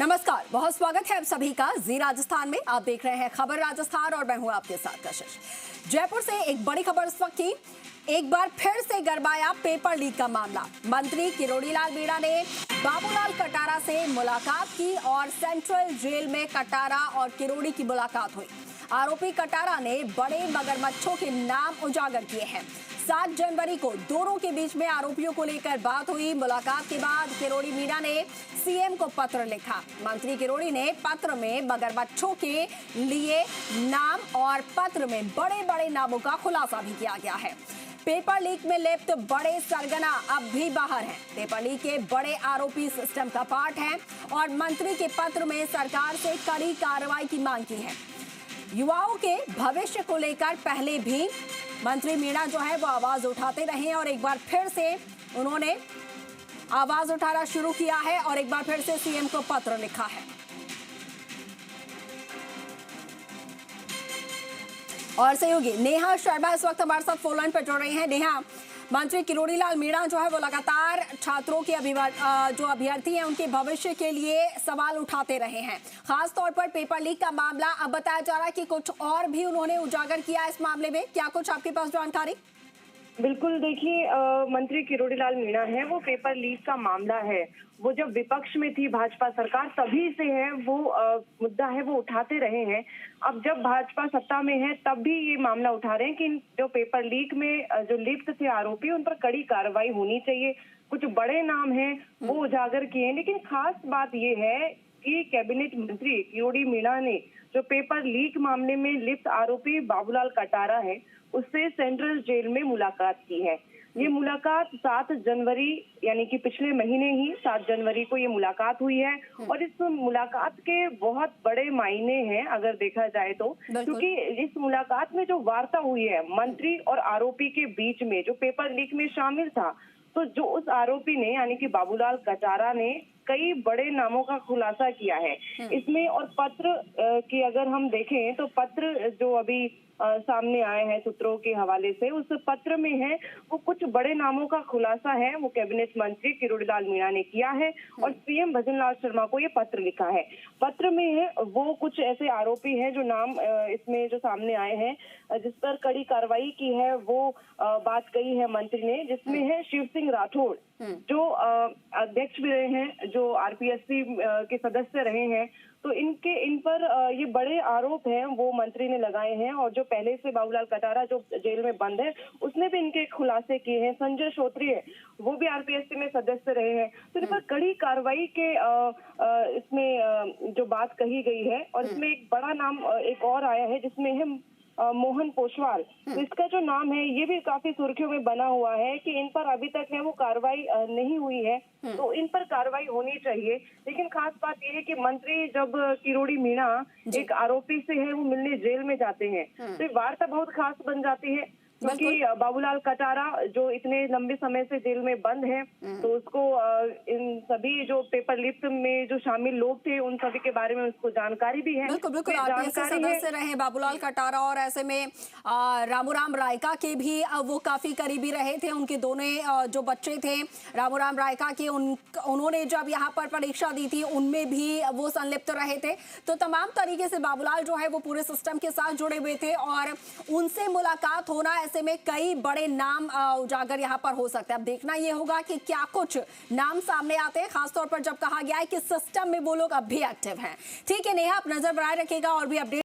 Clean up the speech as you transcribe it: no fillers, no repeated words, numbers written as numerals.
नमस्कार, बहुत स्वागत है आप सभी का जी राजस्थान में। आप देख रहे हैं खबर राजस्थान और मैं हूं आपके साथ कशिश। जयपुर से एक बड़ी खबर इस वक्त की। एक बार फिर से गरमाया पेपर लीक का मामला। मंत्री किरोड़ी लाल मीणा ने बाबूलाल कटारा से मुलाकात की और सेंट्रल जेल में कटारा और किरोड़ी की मुलाकात हुई। आरोपी कटारा ने बड़े मगरमच्छों के नाम उजागर किए हैं। 7 जनवरी को दोनों के बीच में आरोपियों को लेकर बात हुई। मुलाकात के बाद किरोड़ी मीणा ने सीएम को पत्र लिखा। मंत्री किरोड़ी ने पत्र में मगरमच्छों के लिए नाम और पत्र में बड़े बड़े नामों का खुलासा भी किया गया है। पेपर लीक में लिप्त बड़े सरगना अब भी बाहर हैं। पेपर लीक के बड़े आरोपी सिस्टम का पार्ट हैं और मंत्री के पत्र में सरकार से कड़ी कार्रवाई की मांग की है। युवाओं के भविष्य को लेकर पहले भी मंत्री मीणा जो है वो आवाज उठाते रहे और एक बार फिर से उन्होंने आवाज उठाना शुरू किया है और एक बार फिर से सीएम को पत्र लिखा है। और सहयोगी नेहा शर्मा इस वक्त हमारे साथ फोन लाइन पर जुड़ रही हैं। नेहा, मंत्री किरोड़ी लाल मीणा जो है वो लगातार छात्रों के जो अभ्यर्थी हैं उनके भविष्य के लिए सवाल उठाते रहे हैं। खास तौर पर पेपर लीक का मामला अब बताया जा रहा है कि कुछ और भी उन्होंने उजागर किया इस मामले में। क्या कुछ आपके पास जानकारी? बिल्कुल, देखिए मंत्री किरोड़ी लाल मीणा है वो पेपर लीक का मामला है वो जब विपक्ष में थी भाजपा सरकार तभी से है वो मुद्दा है वो उठाते रहे हैं। अब जब भाजपा सत्ता में है तब भी ये मामला उठा रहे हैं कि जो पेपर लीक में जो लिप्त थे आरोपी उन पर कड़ी कार्रवाई होनी चाहिए। कुछ बड़े नाम हैं वो उजागर किए हैं, लेकिन खास बात ये है कि कैबिनेट मंत्री किरोड़ी मीणा ने जो पेपर लीक मामले में लिप्त आरोपी बाबूलाल कटारा है उससे सेंट्रल जेल में मुलाकात की है। ये मुलाकात 7 जनवरी यानी कि पिछले महीने ही 7 जनवरी को ये मुलाकात हुई है और इस मुलाकात के बहुत बड़े मायने हैं अगर देखा जाए तो, क्योंकि इस मुलाकात में जो वार्ता हुई है मंत्री और आरोपी के बीच में जो पेपर लीक में शामिल था, तो जो उस आरोपी ने यानी कि बाबूलाल कटारा ने कई बड़े नामों का खुलासा किया है इसमें। और पत्र की अगर हम देखें तो पत्र जो अभी सामने आए हैं सूत्रों के हवाले से, उस पत्र में है वो कुछ बड़े नामों का खुलासा है वो कैबिनेट मंत्री किरोड़ी लाल मीणा ने किया है और सीएम भजनलाल शर्मा को ये पत्र लिखा है। पत्र में है वो कुछ ऐसे आरोपी हैं जो नाम इसमें जो सामने आए हैं जिस पर कड़ी कार्रवाई की है वो बात कही है मंत्री ने, जिसमें है शिव सिंह राठौड़ जो अध्यक्ष भी रहे हैं, जो आरपीएससी के सदस्य रहे हैं। तो इन पर ये बड़े आरोप हैं वो मंत्री ने लगाए हैं और जो पहले से बाबूलाल कटारा जो जेल में बंद है उसने भी इनके खुलासे किए हैं। संजय श्रोत्रिय वो भी आरपीएससी में सदस्य रहे हैं। तो इन पर कड़ी कार्रवाई के इसमें जो बात कही गई है और इसमें एक बड़ा नाम एक और आया है जिसमें है मोहन पोशवाल। तो इसका जो नाम है ये भी काफी सुर्खियों में बना हुआ है कि इन पर अभी तक है वो कार्रवाई नहीं हुई है, तो इन पर कार्रवाई होनी चाहिए। लेकिन खास बात ये है कि मंत्री जब किरोड़ी मीणा एक आरोपी से है वो मिलने जेल में जाते हैं तो ये वार्ता बहुत खास बन जाती है, क्योंकि बाबूलाल कटारा जो इतने लंबे समय से जेल में बंद है तो उसको इन सभी जो पेपर लीक में जो शामिल लोग थे उन सभी के बारे में उसको जानकारी भी है। बिल्कुल बिल्कुल, आरपीएससी सदस्य रहे बाबूलाल कटारा और ऐसे में रामूराम रायका के भी वो काफी करीबी रहे थे। उनके दोनों जो बच्चे थे रामूराम रायका के उन्होंने जब यहाँ पर परीक्षा दी थी उनमें भी वो संलिप्त रहे थे। तो तमाम तरीके से बाबूलाल जो है वो पूरे सिस्टम के साथ जुड़े हुए थे और उनसे मुलाकात होना, ऐसे में कई बड़े नाम उजागर यहाँ पर हो सकते हैं। अब देखना ये होगा कि क्या कुछ नाम सामने आते हैं, खासतौर पर जब कहा गया है कि सिस्टम में वो लोग अब भी एक्टिव हैं। ठीक है नेहा, आप नजर बनाए रखिएगा और भी अपडेट